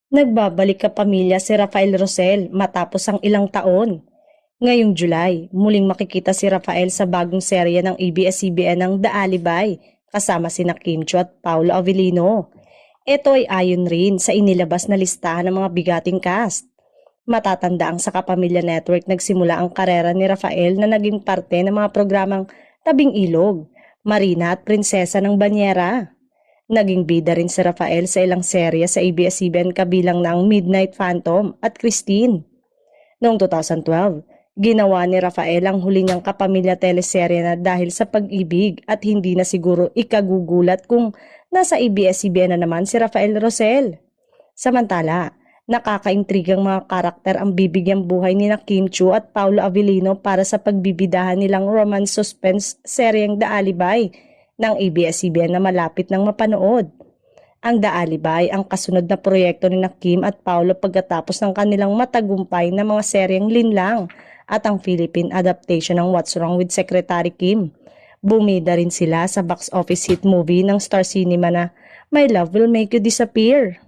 Nagbabalik kapamilya si Rafael Rosel matapos ang ilang taon. Ngayong July, muling makikita si Rafael sa bagong serye ng ABS-CBN ng The Alibay kasama sina Kim Chiu at Paolo Avellino. Ito ay ayon rin sa inilabas na listahan ng mga bigating cast. Matatanda ang sa Kapamilya Network nagsimula ang karera ni Rafael na naging parte ng mga programang Tabing Ilog, Marina at Prinsesa ng Banyera. Naging bida rin si Rafael sa ilang serye sa ABS-CBN kabilang ng Midnight Phantom at Christine. Noong 2012, ginawa ni Rafael ang huli niyang kapamilya teleserye na dahil sa pag-ibig at hindi na siguro ikagugulat kung nasa ABS-CBN na naman si Rafael Rosel. Samantala, nakakaintrigang mga karakter ang bibigyang buhay ni Kim Chiu at Paolo Avellino para sa pagbibidahan nilang romance suspense seryeng The Alibay ng ABS-CBN na malapit nang mapanood. Ang The Alibay ang kasunod na proyekto ni Kim at Paolo pagkatapos ng kanilang matagumpay na mga seryeng Linlang at ang Philippine adaptation ng What's Wrong with Secretary Kim. Bumida rin sila sa box office hit movie ng Star Cinema na My Love Will Make You Disappear.